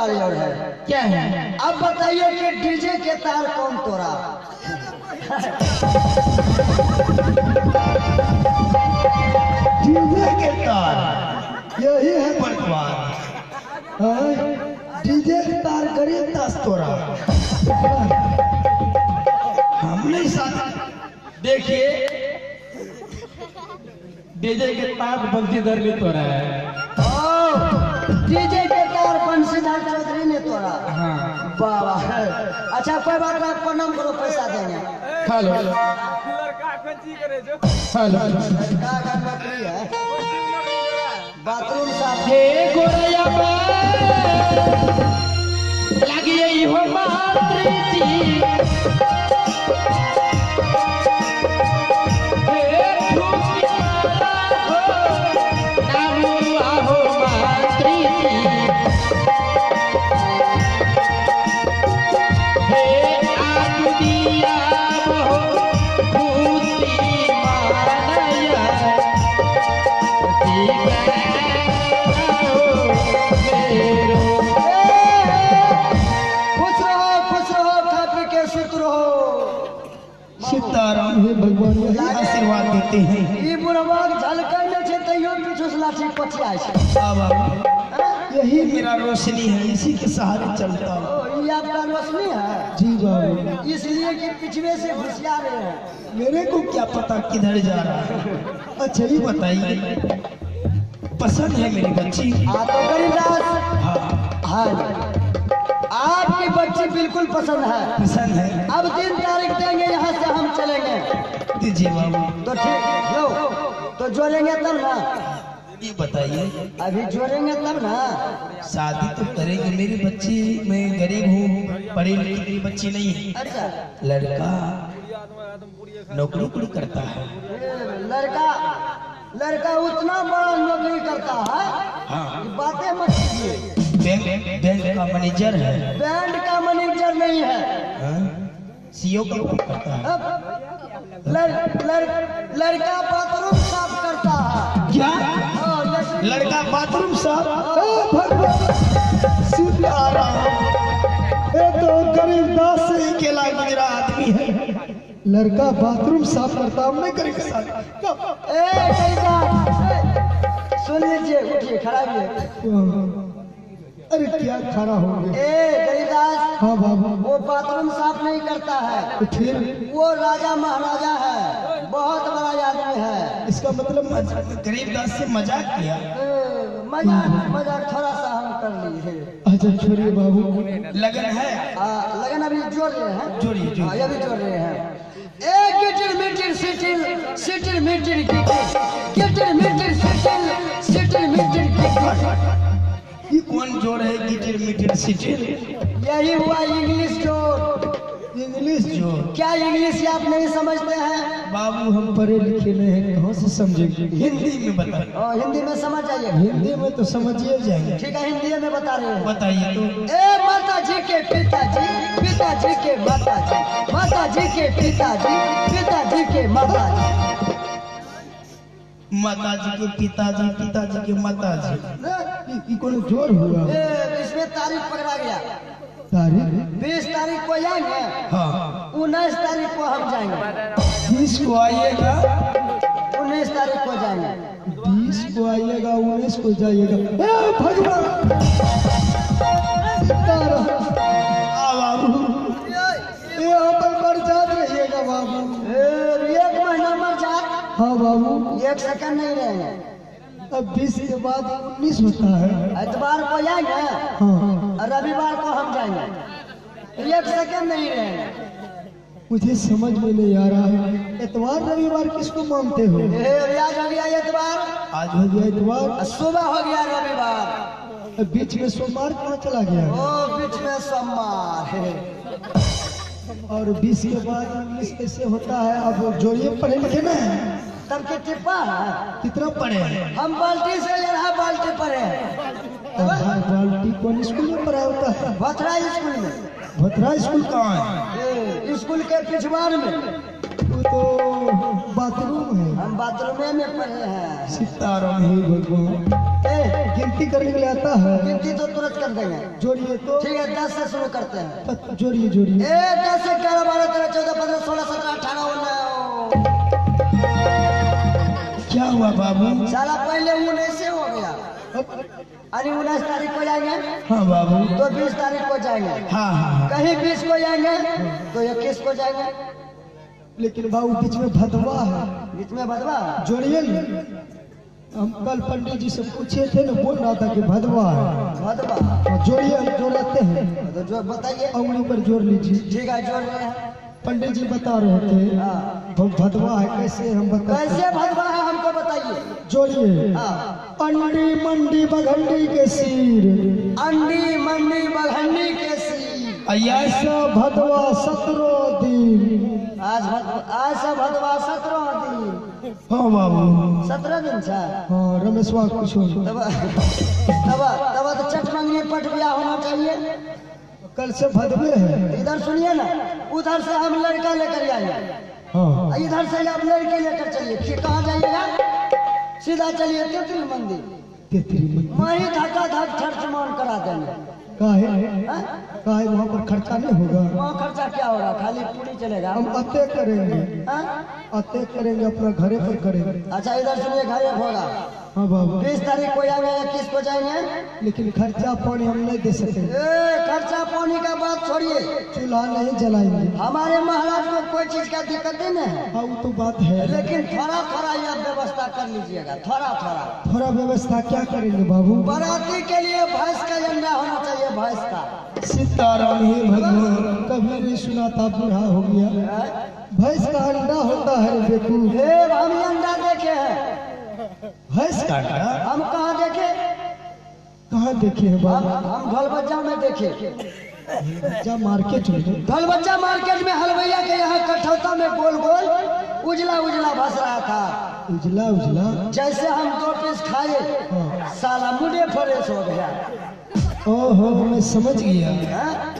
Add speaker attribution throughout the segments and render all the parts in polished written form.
Speaker 1: सवाल और है।
Speaker 2: क्या है?
Speaker 1: अब बताइए कि डीजे के तार कौन तोड़ा?
Speaker 2: डीजे के तार यही है वर्तमान। डीजे के तार गरीब दास तोड़ा। हमने साथ देखिए डीजे के तार बंशीधर ने तोड़ा है।
Speaker 1: डीजे के तार बंशीधर चौधरी ने तोड़ा।
Speaker 2: हाँ
Speaker 1: बाबा अच्छा कोई बात नहीं, प्रणाम करो, पैसा देंगे।
Speaker 2: हेलो हेलो
Speaker 1: बाथरूम साफ
Speaker 2: हे गोरया लगी हो मात्री जी सीताराम हे भगवान आशीर्वाद देते हैं।
Speaker 1: ये बुढ़वाक झलकर में छे तैयो पीछे से लाठी पछिया छे।
Speaker 2: यही मेरा रोशनी है, इसी के सहारे चलता हूँ।
Speaker 1: ये आपका रोशनी है
Speaker 2: जी बाबू,
Speaker 1: इसलिए कि पिछवे से घुसिया रहे हैं।
Speaker 2: मेरे को क्या पता किधर जा रहा है। अच्छा ये बताइए पसंद है मेरी बच्ची?
Speaker 1: हाँ तो गरीबदास
Speaker 2: हाँ
Speaker 1: हाँ आपकी बच्ची बिल्कुल पसंद है।
Speaker 2: पसंद है।
Speaker 1: अब 3 तारीख देंगे, यहाँ से हम चलेंगे।
Speaker 2: दीजिए बाबू।
Speaker 1: तो ठीक लो, तो जोड़ेंगे तब ना।
Speaker 2: ये बताइए
Speaker 1: अभी जोड़ेंगे तब ना।
Speaker 2: शादी तो करेंगे, मेरी बच्ची मैं गरीब हूँ, पढ़ी लिखी बच्ची नहीं है।
Speaker 1: अच्छा
Speaker 2: लड़का नौकरी करता है।
Speaker 1: लड़का उतना बड़ा नौकरी करता है।
Speaker 2: हाँ
Speaker 1: बातें मत कीजिए।
Speaker 2: बैंक का मैनेजर है।
Speaker 1: बैंड का मैनेजर नहीं है।
Speaker 2: सीओ का काम करता है।
Speaker 1: लड़का बाथरूम साफ करता है।
Speaker 2: क्या? लड़का बाथरूम साफ? सीताराम ये तो गरीबदास से अकेला गुजरा आदमी है। लड़का बाथरूम साफ करता, हम नहीं करेंगे साथ।
Speaker 1: सुन लीजिए, उठिए, खड़ा हुए।
Speaker 2: अरे क्या खड़ा हो गया?
Speaker 1: गरीबदास
Speaker 2: हाँ बाबू।
Speaker 1: वो बाथरूम साफ नहीं करता है।
Speaker 2: तो फिर
Speaker 1: वो राजा महाराजा है, बहुत बड़ा आदमी है।
Speaker 2: इसका मतलब गरीबदास से मजाक किया।
Speaker 1: मजाक थोड़ा सा हम कर लिए।
Speaker 2: अच्छा छोड़िए बाबू, लगन है?
Speaker 1: लगन अभी जोड़ रहे हैं।
Speaker 2: जोड़िए
Speaker 1: अभी जोड़ रहे हैं। गिटिर मिटिर सिटिर सिटिर मिटिर गिटिर मिटिर सिटिर मिटिर गिटिर।
Speaker 2: ये कौन जोड़ है? गिटिर मिटिर सिटिर।
Speaker 1: यही हुआ इंग्लिश जोड़।
Speaker 2: इंग्लिश जोड़?
Speaker 1: क्या इंग्लिश आप नहीं समझते हैं?
Speaker 2: बाबू हम पढ़े लिखे नहीं हैं, कहाँ से समझेंगे? हिंदी में बताइए।
Speaker 1: हिंदी में समझ आइए।
Speaker 2: हिंदी में तो समझिए जाएंगे।
Speaker 1: ठीक है, हिंदी में बता रहे हैं।
Speaker 2: बताइए तो।
Speaker 1: माता जी के पिताजी, पिताजी के माता जी, माता जी के पिताजी, पिताजी के माता जी,
Speaker 2: माता जी के पिताजी, पिताजी के माता जी। ये कौन जोड़ हुआ?
Speaker 1: इसमें तारीख पकड़ा गया।
Speaker 2: तारीख?
Speaker 1: 20 तारीख को जाएंगे।
Speaker 2: हाँ
Speaker 1: 19 तारीख को हम जाएंगे।
Speaker 2: 20 को आइएगा,
Speaker 1: 19 तारीख को जाएंगे।
Speaker 2: 20 को आइएगा, 19 को जाइएगा। भगवान बाबू यहाँ पर बरसात रहिएगा बाबू।
Speaker 1: 1 महीना मर जाए।
Speaker 2: हाँ बाबू।
Speaker 1: 1 सेकंड नहीं रहेंगे।
Speaker 2: अब 20 के बाद 19 होता है।
Speaker 1: इतवार को जाएंगे।
Speaker 2: हाँ
Speaker 1: रविवार को हम जाएंगे। 1 सेकंड नहीं रहेंगे।
Speaker 2: मुझे समझ में नहीं आ रहा है, इतवार रविवार किसको मानते हो?
Speaker 1: आज हो गया इतवार,
Speaker 2: आज हो गया इतवार,
Speaker 1: सुबह हो गया रविवार,
Speaker 2: बीच में सोमवार कहाँ चला गया?
Speaker 1: ओ बीच में सोमवार।
Speaker 2: और 20 के बाद 19 कैसे होता है? अब जोड़िए, पढ़े लिखे ना
Speaker 1: तब के टिप्पा है।
Speaker 2: कितना पढ़े?
Speaker 1: हम बाल्टी से यहाँ बाल्टी पढ़े।
Speaker 2: बाल्टी कौन स्कूल में पढ़ा होता है?
Speaker 1: भथरा स्कूल में।
Speaker 2: भथरा स्कूल कहाँ है?
Speaker 1: स्कूल के पिछवाड़ में।
Speaker 2: वो तो बाथरूम है।
Speaker 1: हम बाथरूम में पढ़े हैं।
Speaker 2: सीताराम हे भगवान। गिनती करने के लिए आता है।
Speaker 1: गिनती तो तुरंत कर देंगे।
Speaker 2: जोड़िए तो।
Speaker 1: ठीक है 10 से शुरू करते हैं।
Speaker 2: जोड़िए जोड़िए।
Speaker 1: 1 10 11 12 13 14 15 16 17 18 19।
Speaker 2: क्या हुआ बाबू?
Speaker 1: साला पहले 19 से हो गया। अरे 19 तारीख को जाएंगे।
Speaker 2: हाँ बाबू।
Speaker 1: तो 20 तारीख को जाएंगे।
Speaker 2: हाँ हाँ।
Speaker 1: कहीं 20 को जाएंगे तो 21 को जाएंगे।
Speaker 2: लेकिन बाबू बीच में भदवा है।
Speaker 1: बीच में भदवा।
Speaker 2: जोड़िए ना। हम कल पंडित जी से पूछे थे ना, बोल रहा था कि भदवा है।
Speaker 1: भदवा
Speaker 2: जोड़िए, हम जोड़ते हैं।
Speaker 1: तो जो बताइए।
Speaker 2: उंगली पर जोड़ लीजिए।
Speaker 1: ठीक है जोड़ रहे हैं।
Speaker 2: पंडित जी बता रहे थे।
Speaker 1: हाँ।
Speaker 2: भदवा है कैसे, हम बता।
Speaker 1: कैसे भदवा है हमको बताइए।
Speaker 2: जोड़िए।
Speaker 1: हाँ।
Speaker 2: अंडी मंडी बघंडी के सिर।
Speaker 1: अंडी मंडी बघंडी के सिर।
Speaker 2: ऐसा भदवा 17 दिन।
Speaker 1: आज से भदवा 17 दिन।
Speaker 2: हाँ बाबू।
Speaker 1: 17 दिन था।
Speaker 2: हाँ रमेशवा कुछ हो।
Speaker 1: तब तो चट मंगनी पट ब्याह होना चाहिए।
Speaker 2: कल से भदवे है।
Speaker 1: इधर सुनिए ना, उधर से हम लड़का लेकर जाएंगे।
Speaker 2: हाँ।
Speaker 1: इधर से आप लड़की लेकर चलिए। फिर कहाँ जाइएगा? सीधा चलिए तेतरी मंदिर। वहीं धक्का धक खर्चमान करा देंगे।
Speaker 2: काहे?
Speaker 1: हाँ?
Speaker 2: काहे वहाँ पर खर्चा नहीं होगा?
Speaker 1: वहाँ खर्चा क्या होगा? खाली पूरी चलेगा।
Speaker 2: हम अते करेंगे।
Speaker 1: हाँ?
Speaker 2: अते करेंगे, अपना घरे पर करेंगे।
Speaker 1: अच्छा इधर सुनिए घर एक होगा।
Speaker 2: हाँ बाबा।
Speaker 1: 20 तारीख को जाएंगे 21 को जाएंगे।
Speaker 2: लेकिन खर्चा पानी हम नहीं दे सकेंगे।
Speaker 1: खर्चा पानी का बात छोड़िए।
Speaker 2: चूल्हा नहीं जलाएंगे।
Speaker 1: हमारे महाराज को कोई चीज का दिक्कत नहीं है।
Speaker 2: हाँ वो तो बात है।
Speaker 1: लेकिन थोड़ा थोड़ा यह व्यवस्था कर लीजिएगा। थोड़ा थोड़ा।
Speaker 2: थोड़ा व्यवस्था क्या करेंगे बाबू?
Speaker 1: बाराती के लिए भैंस का अंडा होना चाहिए। भैंस का।
Speaker 2: सीताराम ही भगवान। कभी नहीं सुना था, बूढ़ा हो गया। भैंस का अंडा होता है बेकूफ।
Speaker 1: हम अंडा देखे हैं।
Speaker 2: भैंस का अंडा
Speaker 1: हम कहाँ देखे?
Speaker 2: कहाँ देखे हैं बाबू?
Speaker 1: हम ढोलबज्जा में देखे।
Speaker 2: जा मार्केट में।
Speaker 1: ढोलबज्जा मार्केट में हलवैया के यहाँ कठौता में गोल गोल उजला उजला भस रहा था।
Speaker 2: उजला उजला।
Speaker 1: जैसे हम 2 पीस खाए साला मुझे फ्रेश हो गया।
Speaker 2: ओहो मैं समझ गया।
Speaker 1: हाँ?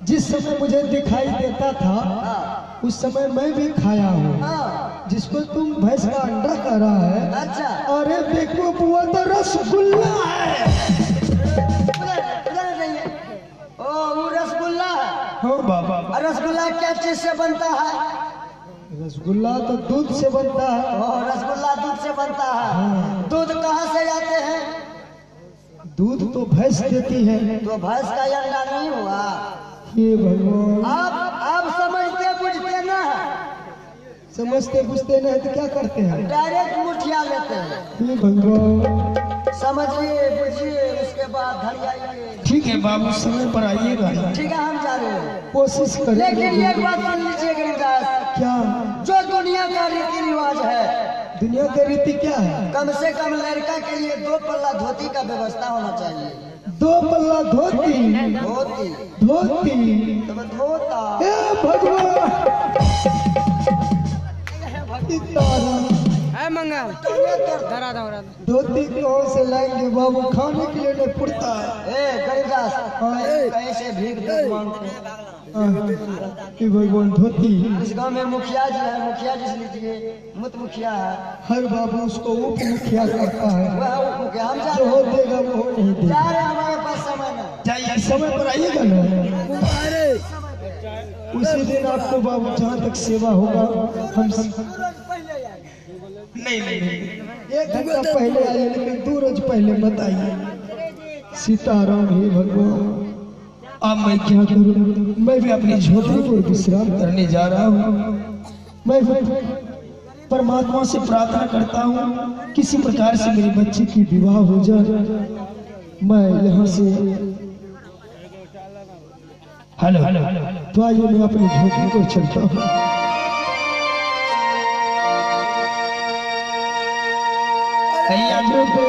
Speaker 2: जिस समय मुझे दिखाई देता था
Speaker 1: हाँ।
Speaker 2: उस समय मैं भी खाया हूँ।
Speaker 1: हाँ।
Speaker 2: जिसको तुम भैंस का अंडा कह रहा है।
Speaker 1: अच्छा।
Speaker 2: अरे देखो बुआ तो रसगुल्ला है।
Speaker 1: उधर नहीं है। वो रसगुल्ला है।
Speaker 2: हाँ बाबा।
Speaker 1: और रसगुल्ला क्या चीज से बनता है?
Speaker 2: रसगुल्ला तो दूध से बनता है।
Speaker 1: रसगुल्ला दूध से बनता है। दूध कहाँ से आते हैं?
Speaker 2: दूध तो भैंस देती है।
Speaker 1: तो भैंस का अंडा नहीं हुआ।
Speaker 2: ये भगवान।
Speaker 1: आप समझते बुझते ना है।
Speaker 2: समझते बुझते नहीं तो क्या करते हैं?
Speaker 1: डायरेक्ट मुठिया लेते हैं।
Speaker 2: ये भगवान।
Speaker 1: समझिए बुझिए उसके बाद घर आइए।
Speaker 2: ठीक है बाबू, समय पर आइएगा।
Speaker 1: ठीक है हम जा रहे हैं।
Speaker 2: कोशिश करें।
Speaker 1: लेकिन एक बात मान लीजिए गरीबदास।
Speaker 2: क्या?
Speaker 1: जो दुनिया का रीति रिवाज है।
Speaker 2: दुनिया का रीति क्या है?
Speaker 1: कम से कम लड़का के लिए 2 पल्ला धोती का व्यवस्था होना चाहिए।
Speaker 2: 2 पल्ला धोती।
Speaker 1: धोती।
Speaker 2: धोती।
Speaker 1: तो धोता।
Speaker 2: हे भगवान।
Speaker 1: है मंगल।
Speaker 2: धोती कौन से लाएंगे बाबू? खाने के लिए नहीं पुरता है।
Speaker 1: गरीबदास कैसे भीख मांगते?
Speaker 2: ये भगवान धोती।
Speaker 1: इस गांव में मुखिया जी है। मुखिया जी से लीजिए। मुत मुखिया है।
Speaker 2: हर बाबू उसको उप मुखिया करता है।
Speaker 1: वह उप मुखिया। हम जा
Speaker 2: जो हो देगा वो नहीं देगा।
Speaker 1: जा रहे हैं। हमारे पास समय नहीं।
Speaker 2: चाहिए समय पर आइएगा ना। उसी दिन आपको बाबू जहाँ तक सेवा होगा हम नहीं 1 घंटा पहले आइए, लेकिन 2 रोज पहले मत आइए। सीताराम हे भगवान। अब मैं क्या करूं? मैं भी अपनी झोपड़ी पर विश्राम करने जा रहा हूँ। मैं परमात्मा से प्रार्थना करता हूँ किसी प्रकार से मेरी बच्ची की विवाह हो जाए। मैं यहाँ से हेलो तो आइए मैं अपनी झोपड़ी को चलता हूँ। झोपड़ी